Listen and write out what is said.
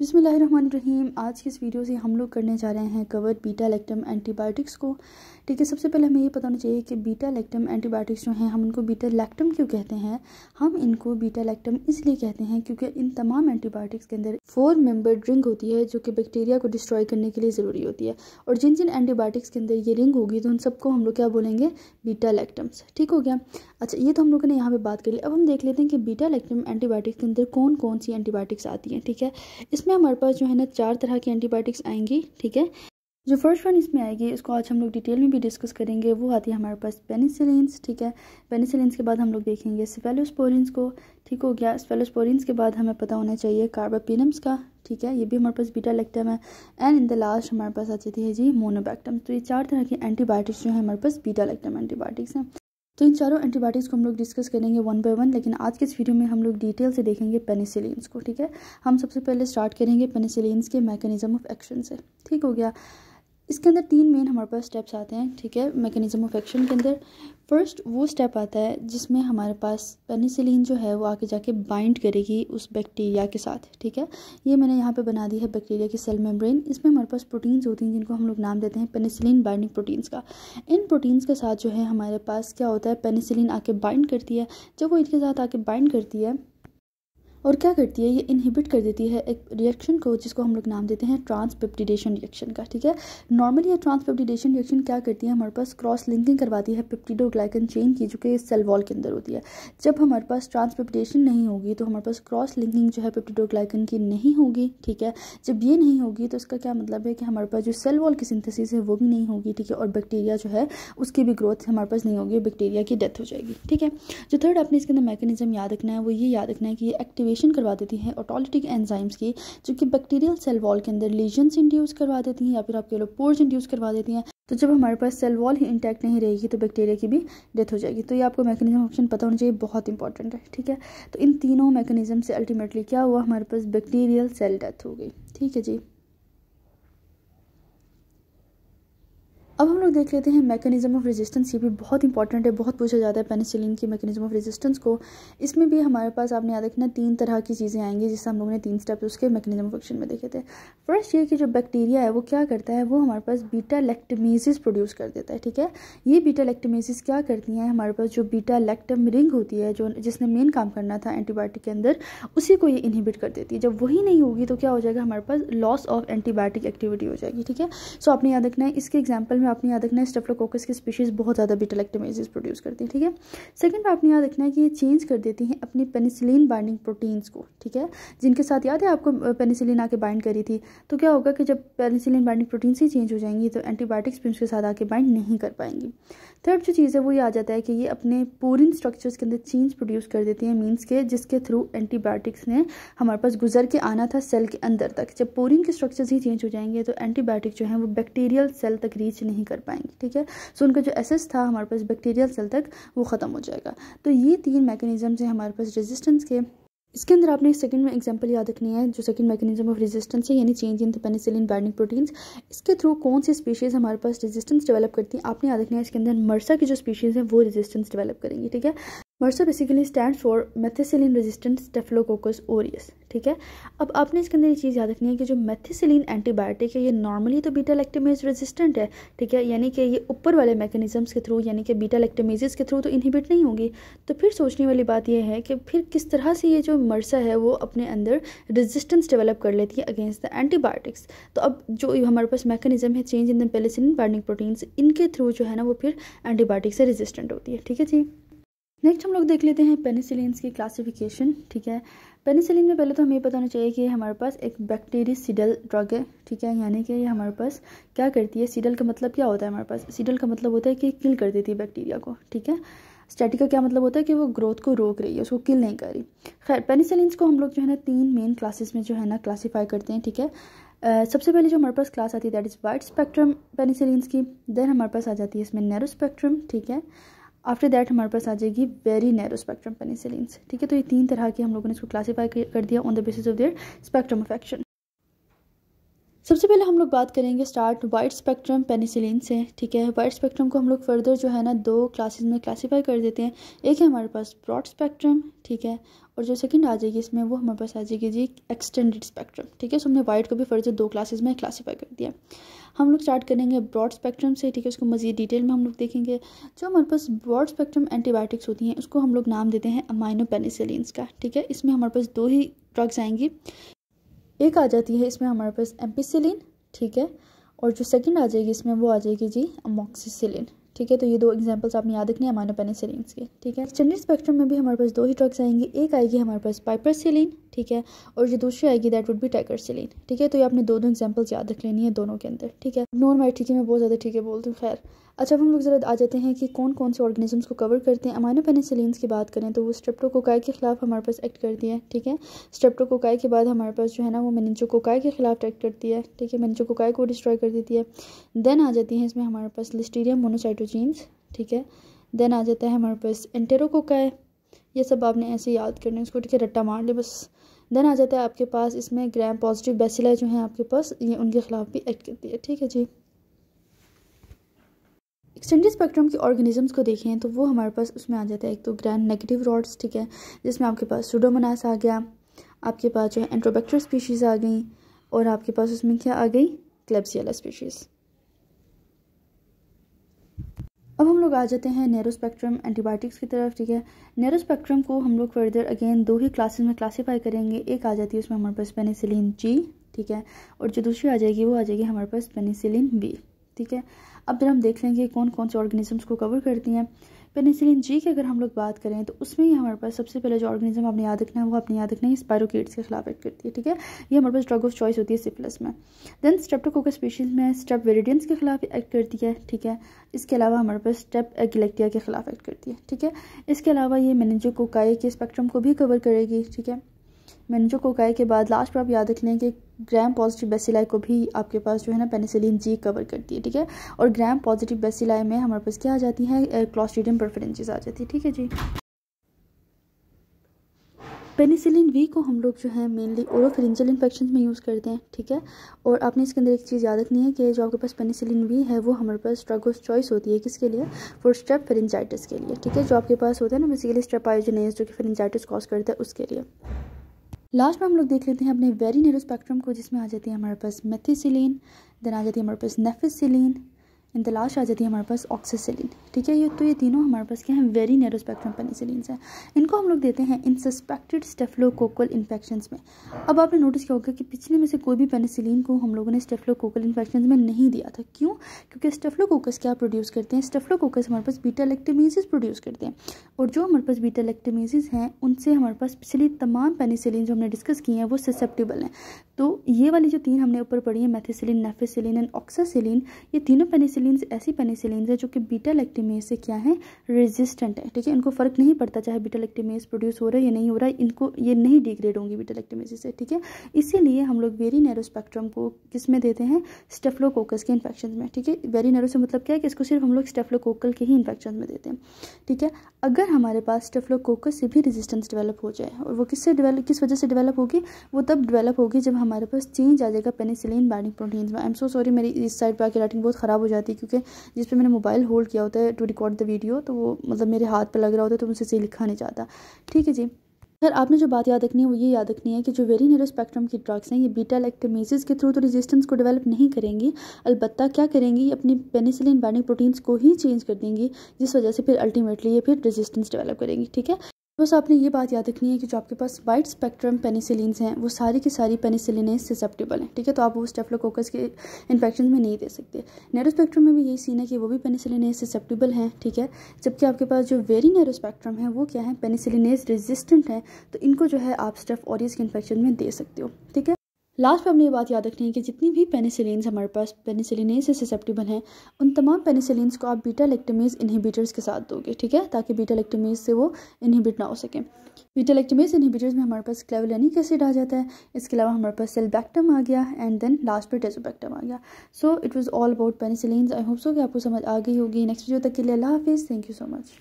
बिस्मिल्लाहिर्रहमानिर्रहीम। आज की इस वीडियो से हम लोग करने जा रहे हैं कवर बीटा लैक्टम एंटीबायोटिक्स को। ठीक है, सबसे पहले हमें ये पता होना चाहिए कि बीटा लैक्टम एंटीबायोटिक्स जो हैं हम उनको बीटा लैक्टम क्यों कहते हैं। हम इनको बीटा लैक्टम इसलिए कहते हैं क्योंकि इन तमाम एंटीबायोटिक्स के अंदर 4 मेंबर्ड रिंग होती है जो कि बैक्टीरिया को डिस्ट्रॉय करने के लिए ज़रूरी होती है। और जिन जिन एंटीबायोटिक्स के अंदर ये रिंग होगी तो उन सबको हम लोग क्या बोलेंगे, बीटा लैक्टम्स। ठीक हो गया। अच्छा, ये तो हम लोगों ने यहाँ पे बात कर ली। अब हम देख लेते हैं कि बीटा लैक्टम एंटीबायोटिक्स के अंदर कौन कौन सी एंटीबायोटिक्स आती हैं। ठीक है, इसमें हमारे पास जो है ना 4 तरह की एंटीबायोटिक्स आएंगी। ठीक है, जो फर्स्ट वन इसमें आएगी उसको आज हम लोग डिटेल में भी डिस्कस करेंगे। वो आती है हमारे पास पेनिसिलिन्स। ठीक है, पेनिसिलिन्स के बाद हम लोग देखेंगे सेफेलोस्पोरिन्स को। ठीक हो गया। सेफेलोस्पोरिन्स के बाद हमें पता होना चाहिए कार्बापेनम्स का। ठीक है, ये भी हमारे पास बीटा लैक्टम है। एंड इन द लास्ट हमारे पास आ जाती है जी मोनोबैक्टम। तो ये 4 तरह की एंटीबायोटिक्स जो है हमारे पास बीटा लैक्टम एंटीबायोटिक्स हैं। तो इन चारों एंटीबायोटिक्स को हम लोग डिस्कस करेंगे वन बाय वन, लेकिन आज के इस वीडियो में हम लोग डिटेल से देखेंगे पेनिसिलिन्स को। ठीक है, हम सबसे पहले स्टार्ट करेंगे पेनिसिलिन्स के मैकेनिज्म ऑफ एक्शन से। ठीक हो गया। इसके अंदर 3 मेन हमारे पास स्टेप्स आते हैं। ठीक है, मैकेनिज्म ऑफ एक्शन के अंदर फर्स्ट वो स्टेप आता है जिसमें हमारे पास पेनिसिलिन जो है वो आके जाके बाइंड करेगी उस बैक्टीरिया के साथ। ठीक है, ये मैंने यहाँ पे बना दी है बैक्टीरिया की सेल मेम्ब्रेन। इसमें हमारे पास प्रोटीन्स होती हैं जिनको हम लोग नाम देते हैं पेनिसिलिन बाइंडिंग प्रोटीन्स का। इन प्रोटीन्स के साथ जो है हमारे पास क्या होता है, पेनिसिलिन आके बाइंड करती है। जब वो इनके साथ आके बाइंड करती है और क्या करती है, ये इनहिबिट कर देती है एक रिएक्शन को जिसको हम लोग नाम देते हैं ट्रांसपेप्टिडेशन रिएक्शन का। ठीक है, नॉर्मली ये ट्रांसपेप्टिडेशन रिएक्शन क्या करती है, हमारे पास क्रॉस लिंकिंग करवाती है पेप्टिडोग्लाइकन चेन की जो कि सेल वॉल के अंदर होती है। जब हमारे पास ट्रांसपेप्टिडेशन नहीं होगी तो हमारे पास क्रॉस लिंकिंग जो है पेप्टिडोग्लाइकन की नहीं होगी। ठीक है, जब ये नहीं होगी तो इसका क्या मतलब है कि हमारे पास जो सेल वॉल की सिंथेसिस है वो भी नहीं होगी। ठीक है, और बैक्टीरिया जो है उसकी भी ग्रोथ हमारे पास नहीं होगी, बैक्टीरिया की डेथ हो जाएगी। ठीक है, जो थर्ड आपने इसके अंदर मैकेनिज्म याद रखना है वो ये याद रखना है कि ये एक्टिवेशन करवा देती है ऑटोलिटिक एंजाइम्स की जो कि बैक्टीरियल सेल वॉल के अंदर लीजन्स इंड्यूस करवा देती हैं या फिर आपके लोग पोर्स इंड्यूस करवा देती हैं। तो जब हमारे पास सेल वॉल ही इंटैक्ट नहीं रहेगी तो बैक्टीरिया की भी डेथ हो जाएगी। तो ये आपको मैकेनिज्म ऑप्शन पता होना चाहिए, बहुत इंपॉर्टेंट है। ठीक है, तो इन तीनों मैकेनिज्म से अल्टीमेटली क्या हुआ, हमारे पास बैक्टीरियल सेल डेथ हो गई। ठीक है जी। अब हम लोग देख लेते हैं मैकेनिज्म ऑफ रेजिस्टेंस। ये भी बहुत इंपॉर्टेंट है, बहुत पूछा जाता है पेनिसिलिन की मैकेनिज्म ऑफ रेजिस्टेंस को। इसमें भी हमारे पास आपने याद रखना 3 तरह की चीज़ें आएंगी जिससे हम लोगों ने 3 स्टेप्स उसके मैकेनिज्म ऑफ एक्शन में देखे थे। फर्स्ट ये कि जो बैक्टीरिया है वो क्या करता है, वो हमारे पास बीटा लैक्टमेसिस प्रोड्यूस कर देता है। ठीक है, ये बीटा लैक्टमेसिस क्या करती हैं, हमारे पास जो बीटा लैक्टम रिंग होती है जो जिसने मेन काम करना था एंटीबायोटिक के अंदर, उसी को ये इनहिबिट कर देती है। जब वही नहीं होगी तो क्या हो जाएगा, हमारे पास लॉस ऑफ एंटीबायोटिक एक्टिविटी हो जाएगी। ठीक है, सो आपने याद रखना है, इसके एग्जाम्पल में आपने याद रखना है स्टेफिलोकोकस की स्पीशीज बहुत ज़्यादा बीटा लैक्टमेसिस प्रोड्यूस करती है। ठीक है, सेकंड पे आपने याद रखना है कि ये चेंज कर देती हैं अपनी पेनिसिलिन बाइंडिंग प्रोटीन्स को। ठीक है, जिनके साथ याद है आपको पेनिसिलिन आके बाइंड करी थी, तो क्या होगा कि जब पेनिसिलिन बाइंडिंग प्रोटीन्स ही चेंज हो जाएंगी तो एंटीबायोटिक्स भी उसके साथ आके बाइंड नहीं कर पाएंगी। थर्ड जो चीज़ है वो ये आ जाता है कि ये अपने पोरिन स्ट्रक्चर्स के अंदर चेंज प्रोड्यूस कर देती हैं, मीन्स के जिसके थ्रू एंटीबायोटिक्स ने हमारे पास गुजर के आना था सेल के अंदर तक। जब पोरिन के स्ट्रक्चर्स ही चेंज हो जाएंगे तो एंटीबायोटिक जो है वो बैक्टीरियल सेल तक रीच नहीं कर पाएंगे। ठीक है, सो उनका जो एसेस था हमारे पास बैक्टीरियल सेल तक वो ख़त्म हो जाएगा। तो ये 3 मैकेनिज्म है हमारे पास रेजिस्टेंस के। इसके अंदर आपने सेकंड में एग्जांपल याद रखनी है, जो सेकंड मैकेनिज्म ऑफ रेजिस्टेंस है यानी change in the penicillin binding proteins. इसके थ्रू कौन सी स्पीशीज़ हमारे पास रेजिस्टेंस डेवलप करती हैं, आपने याद रखना है। इसके अंदर मर्सा की जो स्पीशीज़ है वो रेजिस्टेंस डेवलप करेंगी। ठीक है, MRSA basically stand for methicillin resistant staphylococcus aureus. ठीक है, अब आपने इसके अंदर ये चीज़ याद रखनी है कि जो मेथिसिलिन एंटीबायोटिक है ये नॉर्मली तो बीटा लैक्टमेज रेजिस्टेंट है। ठीक है, यानी कि ये ऊपर वाले मैकेनिज्म्स के थ्रू यानी कि बीटा लैक्टमेजेस के थ्रू तो इनहिबिट नहीं होगी। तो फिर सोचने वाली बात यह है कि फिर किस तरह से ये जो मर्सा है वो अपने अंदर रेजिस्टेंस डेवलप कर लेती है अगेंस्ट द एंटीबायोटिक्स। तो अब जो हमारे पास मैकेनिज्म है change in the penicillin binding proteins, इनके थ्रू जो है ना वो फिर एंटीबायोटिक से रेजिस्टेंट होती है। ठीक है जी। नेक्स्ट हम लोग देख लेते हैं पेनिसिलिन्स की क्लासिफिकेशन। ठीक है, पेनिसिलिन में पहले तो हमें पता होना चाहिए कि हमारे पास एक बैक्टीरिसिडल ड्रग है। ठीक है, यानी कि ये हमारे पास क्या करती है, सीडल का मतलब क्या होता है, हमारे पास सीडल का मतलब होता है कि किल कर देती है बैक्टीरिया को। ठीक है, स्टैटिक का क्या मतलब होता है कि वो ग्रोथ को रोक रही है, उसको किल नहीं कर रही। खैर, पेनिसिलिन्स को हम लोग जो है ना 3 मेन क्लासेस में जो है ना क्लासीफाई करते हैं। ठीक है, सबसे पहले जो हमारे पास क्लास आती है that is wide spectrum penicillins की। देन हमारे पास आ जाती है इसमें नैरो स्पेक्ट्रम। ठीक है, आफ्टर दैट हमारे पास आ जाएगी वेरी नैरो स्पेक्ट्रम पेनिसिलिन्स। ठीक है, तो ये 3 तरह की हम लोगों ने इसको क्लासीफाई कर दिया on the basis of their spectrum of action. सबसे पहले हम लोग बात करेंगे स्टार्ट वाइड स्पेक्ट्रम पेनिसिलिन से। ठीक है, वाइड स्पेक्ट्रम को हम लोग फर्दर जो है ना 2 क्लासेस में क्लासीफाई कर देते हैं। एक है हमारे पास ब्रॉड स्पेक्ट्रम, ठीक है, और जो सेकंड आ जाएगी इसमें वो हमारे पास आ जाएगी जी एक्सटेंडेड स्पेक्ट्रम। ठीक है, सो हमने वाइड को भी फर्दर 2 क्लासेस में क्लासीफाई कर दिया। हम लोग स्टार्ट करेंगे ब्रॉड स्पेक्ट्रम से। ठीक है, उसको मज़ीद डिटेल में हम लोग देखेंगे। जो हमारे पास ब्रॉड स्पेक्ट्रम एंटीबायोटिक्स होती हैं उसको हम लोग नाम देते हैं अमाइनो पेनिसिलिन्स का। ठीक है, इसमें हमारे पास 2 ही ड्रग्स आएंगी। एक आ जाती है इसमें हमारे पास एम्पिसिलिन, ठीक है, और जो सेकंड आ जाएगी इसमें वो आ जाएगी जी अमोक्सिसिलिन। ठीक है, तो ये 2 एग्जांपल्स आपने याद रखनी है अमाइनो पेनिसिलिन्स के। ठीक है, एक्सटेंडेड स्पेक्ट्रम में भी हमारे पास 2 ही ड्रग्स आएंगी। एक आएगी हमारे पास पाइपरसिलिन, ठीक है, और जो दूसरी आएगी दैट वुड बी टाइकरसिलिन। ठीक है, तो ये आपने 2 एग्जांपल्स याद रख लेनी है दोनों के अंदर। ठीक है, इग्नोर माय, ठीक है, मैं बहुत ज़्यादा ठीक है बोलती हूँ। खैर, अच्छा हम लोग ज़रा आ जाते हैं कि कौन कौन से ऑर्गेनिजम्स को कवर करते हैं। अमाइनो पेनिसिलिन्स की बात करें तो वो स्ट्रेप्टोकोकाई के खिलाफ हमारे पास एक्ट करती है। ठीक है, स्ट्रेप्टोकोकाई के बाद हमारे पास जो है ना वो मेनिंजोकोकाई के खिलाफ एक्ट करती है। ठीक है, मेनिंजोकोकाई को डिस्ट्रॉय कर देती है। देन आ जाती है इसमें हमारे पास लिस्टीरियम मोनोसाइटोजीन्स। ठीक है, देन आ जाता है हमारे पास एंटेरोकोकाई। ये सब आपने ऐसे याद करने है उसको, ठीक है, रट्टा मार ले बस। देन आ जाता है आपके पास इसमें ग्राम पॉजिटिव बेसिलाई जो है आपके पास, ये उनके खिलाफ भी एक्ट करती है। ठीक है जी, एक्सटेंडेड स्पेक्ट्रम के ऑर्गेनिजम्स को देखें तो वो हमारे पास उसमें आ जाता है एक तो ग्रैंड नेगेटिव रॉड्स। ठीक है, जिसमें आपके पास सुडोमोनास आ गया, आपके पास जो है एंट्रोबैक्टर स्पीशीज़ आ गई, और आपके पास उसमें क्या आ गई क्लेब्सियला स्पीशीज़। अब हम लोग आ जाते हैं नैरो स्पेक्ट्रम एंटीबायोटिक्स की तरफ। ठीक है, नैरो स्पेक्ट्रम को हम लोग फर्दर अगेन 2 ही क्लासेस में क्लासीफाई करेंगे। एक आ जाती है उसमें हमारे पास पेनिसिलिन जी, ठीक है, और जो दूसरी आ जाएगी वो आ जाएगी हमारे पास पेनिसिलिन बी। ठीक है, अब जब हम देख लेंगे कौन कौन से ऑर्गेनिजम्स को कवर करती हैं। पेनिसिलिन जी की अगर हम लोग बात करें तो उसमें ही हमारे पास सबसे पहले जो ऑर्गेनिज्म आपने याद रखना है वो आपने याद रखना है स्पाइरोकीट्स के खिलाफ एक्ट करती है। ठीक है, ये हमारे पास ड्रग ऑफ चॉइस होती है सिफिलिस में। देन स्ट्रेप्टोकोकस स्पीशीज़ में स्ट्रेप्टोविरिडियंस के खिलाफ एक्ट करती है। ठीक है, इसके अलावा हमारे पास स्ट्रेप्टोगिलेक्टिया के खिलाफ एक्ट करती है। ठीक है, इसके अलावा ये मेनिंजोकोकाई के स्पेक्ट्रम को भी कवर करेगी। ठीक है, मेनिंजोकोकाई के बाद लास्ट पर आप याद रख लें कि ग्राम पॉजिटिव बेसिलाई को भी आपके पास जो है ना पेनिसिलिन जी कवर करती है। ठीक है, और ग्राम पॉजिटिव बेसिलाई में हमारे पास क्या आ जाती है क्लॉस्ट्रीडियम परफरेंसिस आ जाती है। ठीक है जी, पेनिसिलिन वी को हम लोग जो है मेनली ओरोफेरिंजियल इन्फेक्शन में यूज़ करते हैं। ठीक है, और आपने इसके अंदर एक चीज़ याद रखनी है कि जो आपके पास पेनिसिलिन वी है वो हमारे पास ड्रग ऑफ चॉइस होती है। किसके लिए? फॉर स्ट्रेप फेरिंजाइटिस के लिए। ठीक है, जो आपके पास होता है ना बेसिकली स्ट्रेप आयोजेनेस जो कि फेरिंजाइटिस कॉज करता है उसके लिए। लास्ट में हम लोग देख लेते हैं अपने वेरी नैरो स्पेक्ट्रम को, जिसमें आ जाती है हमारे पास मेथिसिलिन, देन आ जाती है हमारे पास नेफिसिलिन, इन द लास्ट आ जाती है हमारे पास ऑक्सीसिलिन। ठीक है, ये तीनों हमारे पास क्या है वेरी नैरो स्पेक्ट्रम पेनिसिलिन्स हैं। इनको हम लोग देते हैं इन सस्पेक्टेड स्टेफिलोकोकल इन्फेक्शंस में। अब आपने नोटिस किया होगा कि पिछले में से कोई भी पेनिसिलिन को हम लोगों ने स्टेफिलोकोकल इन्फेक्शंस में नहीं दिया था। क्यों? क्योंकि स्टेफिलोकोकस क्या प्रोड्यूस करते हैं? स्टेफिलोकोकस हमारे पास बीटा लैक्टेमेसेस प्रोड्यूस करते हैं, और जो हमारे पास बीटा लैक्टेमेसेस हैं उनसे हमारे पास पिछली तमाम पेनिसिलिन जो हमने डिस्कस किए हैं वो ससेप्टेबल हैं। तो ये वाली जो 3 हमने ऊपर पढ़ी है मेथिसिलिन, नेफिसिलिन एंड ऑक्सासिलिन, ये तीनों पेनिसिलिन्स ऐसी पेनिसिलिन्स है जो कि बीटा लैक्टेमेस से क्या है रेजिस्टेंट है। ठीक है, इनको फर्क नहीं पड़ता चाहे बीटा लैक्टेमेस प्रोड्यूस हो रहा है या नहीं हो रहा है, इनको ये नहीं डिग्रेड होंगी बीटा लैक्टेमेस से। ठीक है, इसीलिए हम लोग वेरी नैरो स्पेक्ट्रम को किस में देते हैं? स्टेफिलोकोकस के इन्फेक्शन में। ठीक है, वेरी नैरो से मतलब क्या है कि इसको सिर्फ हम लोग स्टेफिलोकोकल के ही इन्फेक्शन में देते हैं। ठीक है, अगर हमारे पास स्टेफिलोकोकस से भी रेजिस्टेंस डेवलप हो जाए, और वो किस वजह से डेवलप होगी? वो तब डेवलप होगी जब हमारे पास चेंज आ जाएगा पेनिसिलिन बाइंडिंग प्रोटीन्स में। आई एम सो सॉरी, मेरी इस साइड पर आके राइटिंग बहुत ख़राब हो जाती है क्योंकि जिस पे मैंने मोबाइल होल्ड किया होता है टू रिकॉर्ड द वीडियो, तो वो मतलब मेरे हाथ पे लग रहा होता है तो मुझसे सही लिखा नहीं जाता। ठीक है जी, सर आपने जो बात याद रखनी है वो ये याद रखनी है कि जो वेरी नैरो स्पेक्ट्रम की ड्रग्स हैं ये बीटा लैक्टेमेसेस के थ्रू तो रेजिस्टेंस को डेवलप नहीं करेंगी, अलबत्ता क्या करेंगी? अपनी पेनिसिलिन बाइंडिंग प्रोटीन्स को ही चेंज कर देंगी, जिस वजह से फिर अल्टीमेटली ये फिर रेजिस्टेंस डेवलप करेंगी। ठीक है, बस आपने ये बात याद रखनी है कि जो आपके पास वाइड स्पेक्ट्रम पेनिसिलिन्स हैं वो सारी की सारी पेनिसिलिनेस ससेप्टेबल हैं। ठीक है, तो आप वो स्टेफिलोकोकस के इन्फेक्शन में नहीं दे सकते। नैरो स्पेक्ट्रम में भी यही सीन है कि वो भी पेनिसिलिनेस ससेप्टेबल हैं। ठीक है, जबकि आपके पास जो वेरी नैरो स्पेक्ट्रम है वो क्या है? पेनिसिलिनेस रेजिस्टेंट है, तो इनको जो है आप स्टेफ ऑरियस के इन्फेक्शन में दे सकते हो। ठीक है, लास्ट में हमने ये बात याद रखनी है कि जितनी भी पेनिसिलिन्स हमारे पास पेनिसिलिनेस से ससेप्टेबल हैं उन तमाम पेनिसिलिन्स को आप बीटा लैक्टेमेस इनहिबिटर्स के साथ दोगे। ठीक है, ताकि बीटा लैक्टेमेस से वो इनहिबिट ना हो सके। बीटा लैक्टेमेस इनहिबिटर्स में हमारे पास क्लेवुलानिक एसिड आ जाता है, इसके अलावा हमारे पास सेल्बैक्टम आ गया एंड देन लास्ट पर टेजोबैक्टम आ गया। So it was all about penicillins. I hope so कि आपको समझ आ गई होगी। नेक्स्ट वीडियो तक के लिए अल्लाह हाफिज़, थैंक यू सो मच।